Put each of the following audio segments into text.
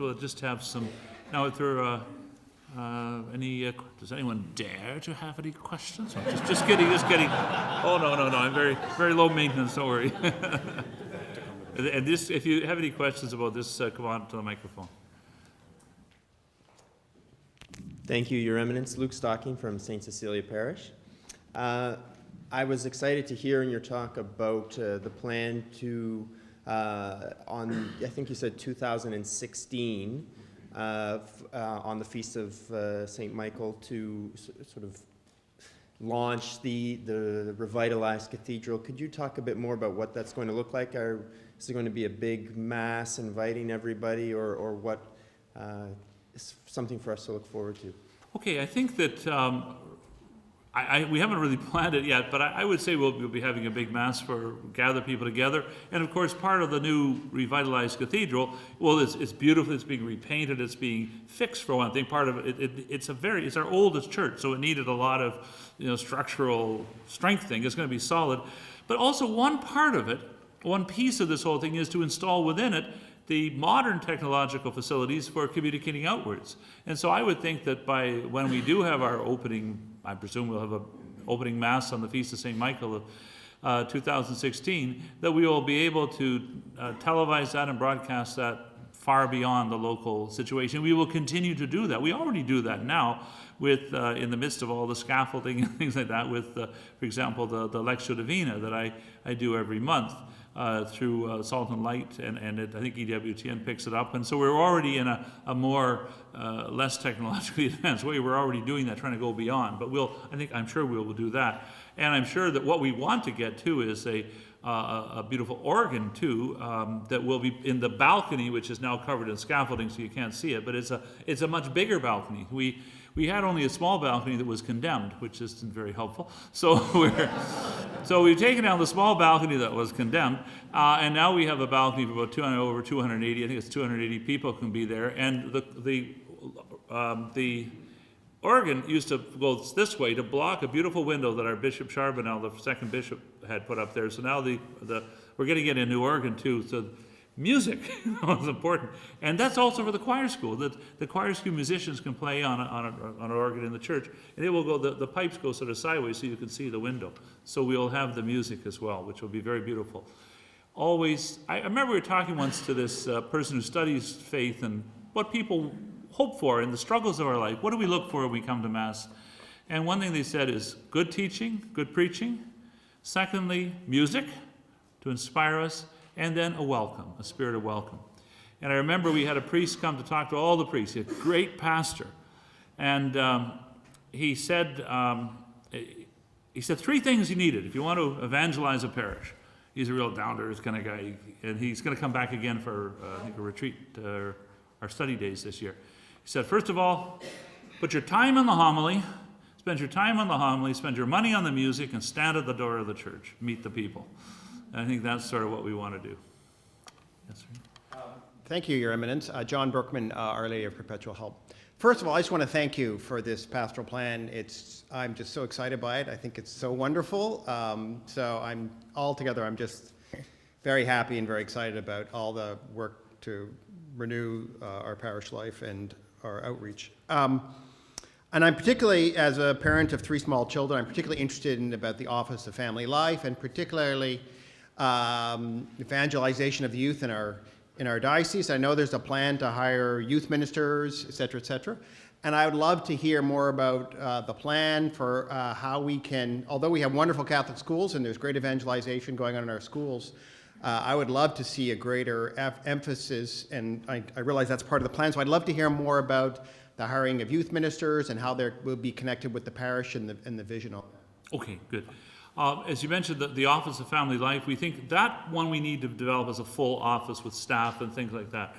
we'll just have some, now if there are does anyone dare to have any questions? No, just kidding. Oh, no, I'm very, very low maintenance, don't worry. And this, if you have any questions about this, come on to the microphone. Thank you, Your Eminence. Luke Stocking from St. Cecilia Parish. I was excited to hear in your talk about the plan to, I think you said 2016, on the Feast of St. Michael, to sort of launch the revitalized cathedral. Could you talk a bit more about what that's going to look like? Is it going to be a big mass inviting everybody, or what is something for us to look forward to? Okay, I think that we haven't really planned it yet, but I would say we'll be having a big mass for gather people together. And of course, part of the new revitalized cathedral, well, it's beautiful. It's being repainted. It's being fixed for one thing. Part of it's our oldest church, so it needed a lot of structural strengthening. It's going to be solid, but also one part of it, one piece of this whole thing, is to install within it the modern technological facilities for communicating outwards. And so I would think that when we do have our opening, I presume we'll have an opening mass on the Feast of St. Michael of 2016, that we will be able to televise that and broadcast that far beyond the local situation. We will continue to do that. We already do that now with, in the midst of all the scaffolding and things like that, with, for example, the Lectio Divina that I do every month. Through Salt and Light, and I think EWTN picks it up. And so we're already in a more, less technologically advanced way. We're already doing that, trying to go beyond. But I'm sure we will do that. And I'm sure that what we want to get to is a beautiful organ too, that will be in the balcony, which is now covered in scaffolding, so you can't see it. But it's a much bigger balcony. We had only a small balcony that was condemned, which isn't very helpful. So we've taken down the small balcony that was condemned, and now we have a balcony of about over 280. I think it's 280 people can be there, and the organ used to go this way to block a beautiful window that our Bishop Charbonnel, the second bishop, had put up there. So now we're getting a new organ too. So music is important, and that's also for the choir school. The choir school musicians can play on an organ in the church, and it will go. The pipes go sort of sideways, so you can see the window. So we'll have the music as well, which will be very beautiful. Always, I remember we were talking once to this person who studies faith and what people hope for in the struggles of our life. What do we look for when we come to Mass? And one thing they said is good teaching, good preaching. Secondly, music to inspire us. And then a welcome, a spirit of welcome. And I remember we had a priest come to talk to all the priests, a great pastor. And he said three things he needed if you want to evangelize a parish. He's a real down-to-earth kind of guy, and he's going to come back again for, I think, a retreat, our study days this year. He said, first of all, put your time in the homily, spend your time on the homily, spend your money on the music, and stand at the door of the church, meet the people. I think that's sort of what we want to do. Yes, sir. Thank you, Your Eminence. John Brookman, Our Lady of Perpetual Help. First of all, I just want to thank you for this pastoral plan. I'm just so excited by it. I think it's so wonderful. So I'm just very happy and very excited about all the work to renew our parish life and our outreach. And I'm particularly, as a parent of 3 small children, I'm particularly interested in about the Office of Family Life, and particularly evangelization of the youth in our diocese. I know there's a plan to hire youth ministers, et cetera, and I would love to hear more about the plan for how we can, although we have wonderful Catholic schools and there's great evangelization going on in our schools, I would love to see a greater emphasis, and I realize that's part of the plan, so I'd love to hear more about the hiring of youth ministers and how they will be connected with the parish and the vision of that. Okay, good. As you mentioned, the Office of Family Life, we think that one we need to develop as a full office with staff and things like that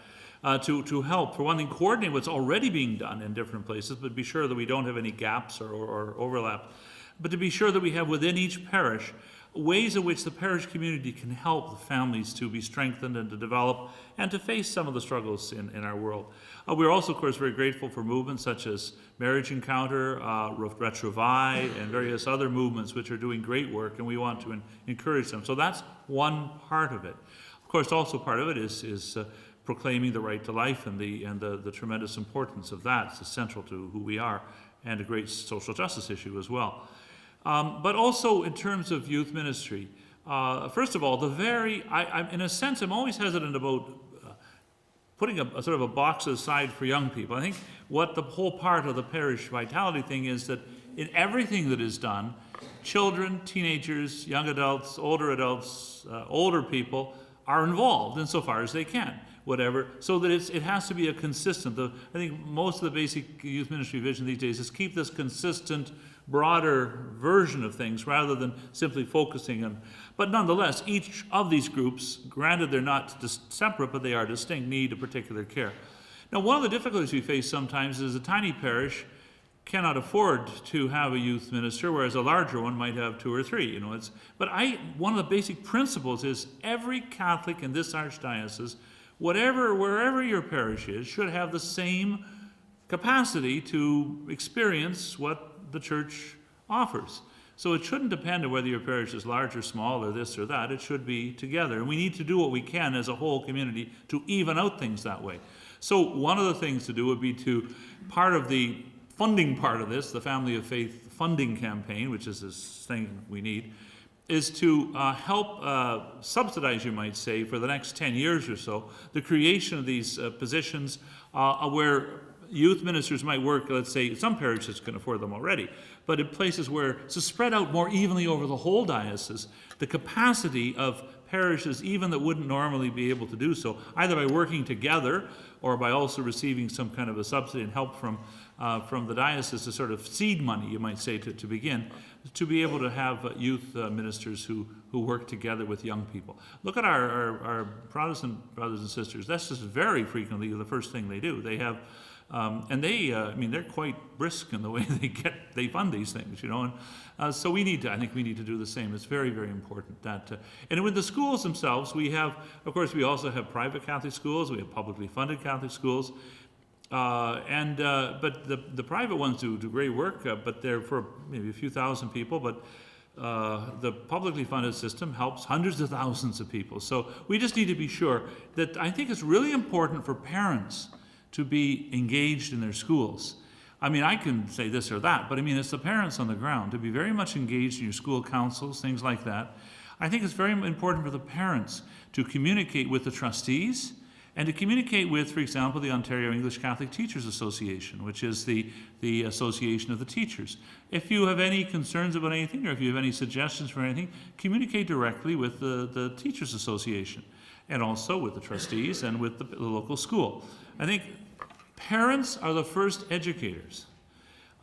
to help, for one thing, coordinate what's already being done in different places, but be sure that we don't have any gaps or overlap. But to be sure that we have within each parish ways in which the parish community can help the families to be strengthened and to develop and to face some of the struggles in our world. We're also, of course, very grateful for movements such as Marriage Encounter, Retrovaille, and various other movements which are doing great work, and we want to encourage them. So that's one part of it. Of course, also part of it is proclaiming the right to life and the tremendous importance of that. It's essential to who we are, and a great social justice issue as well. But also in terms of youth ministry, first of all, in a sense, I'm always hesitant about putting a sort of a box aside for young people. I think what the whole part of the parish vitality thing is that in everything that is done, children, teenagers, young adults, older people are involved insofar as they can, whatever, so that it has to be a consistent. I think most of the basic youth ministry vision these days is keep this consistent, broader version of things rather than simply focusing on. But nonetheless, each of these groups, granted they're not separate, but they are distinct, need a particular care. Now, one of the difficulties we face sometimes is a tiny parish cannot afford to have a youth minister, whereas a larger one might have 2 or 3. One of the basic principles is every Catholic in this archdiocese, wherever your parish is, should have the same capacity to experience what the church offers. So it shouldn't depend on whether your parish is large or small or this or that. It should be together. And we need to do what we can as a whole community to even out things that way. So one of the things to do would be part of the funding part of this, the Family of Faith funding campaign, which is this thing we need, is to help subsidize, you might say, for the next 10 years or so, the creation of these positions where youth ministers might work. Let's say some parishes can afford them already, but in places where to spread out more evenly over the whole diocese, the capacity of parishes, even that wouldn't normally be able to do so, either by working together or by also receiving some kind of a subsidy and help from the diocese, a sort of seed money, you might say, to begin, to be able to have youth ministers who work together with young people. Look at our Protestant brothers and sisters. That's just very frequently the first thing they do. They have, they're quite brisk in the way they fund these things, and so I think we need to do the same. It's very, very important that, and with the schools themselves, we also have private Catholic schools, we have publicly funded Catholic schools, but the private ones do great work, but they're for maybe a few thousand people, but the publicly funded system helps hundreds of thousands of people. So we just need to be sure that I think it's really important for parents to be engaged in their schools. I can say this or that, but it's the parents on the ground to be very much engaged in your school councils, things like that. I think it's very important for the parents to communicate with the trustees and to communicate with, for example, the Ontario English Catholic Teachers Association, which is the association of the teachers. If you have any concerns about anything, or if you have any suggestions for anything, communicate directly with the Teachers Association, and also with the trustees and with the local school. I think parents are the first educators.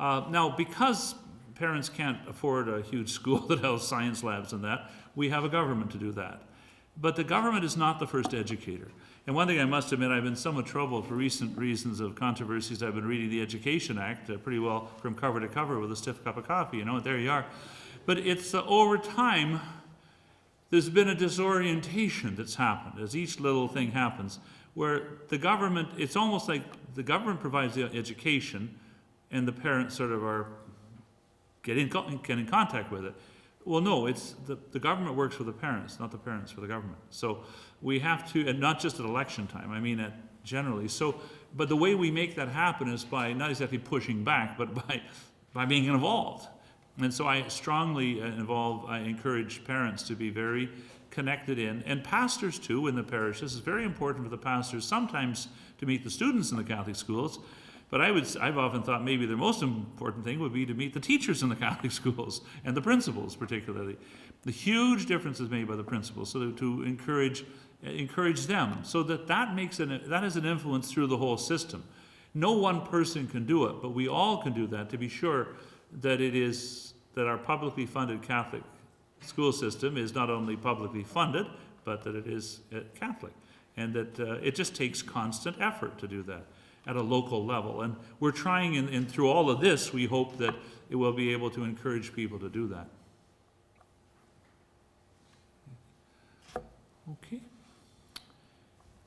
Now, because parents can't afford a huge school that has science labs and that, we have a government to do that. But the government is not the first educator. And one thing I must admit, I've been somewhat troubled for recent reasons of controversies. I've been reading the Education Act pretty well from cover to cover with a stiff cup of coffee, there you are. But it's over time, there's been a disorientation that's happened as each little thing happens, where the government, it's almost like the government provides the education and the parents sort of get in contact with it. Well, no, it's the government works for the parents, not the parents for the government. So we have to, and not just at election time, generally. So, but the way we make that happen is by not exactly pushing back, but by being involved. And so I strongly encourage parents to be very connected in, and pastors too in the parishes. It's very important for the pastors sometimes to meet the students in the Catholic schools, but I've often thought maybe the most important thing would be to meet the teachers in the Catholic schools, and the principals particularly. The huge difference is made by the principals, so to encourage them, so that has an influence through the whole system. No one person can do it, but we all can do that to be sure that that our publicly funded Catholic school system is not only publicly funded, but that it is Catholic, and that it just takes constant effort to do that at a local level. And we're trying, and through all of this, we hope that it will be able to encourage people to do that. Okay.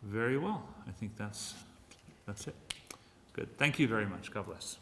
Very well. I think that's it. Good. Thank you very much. God bless.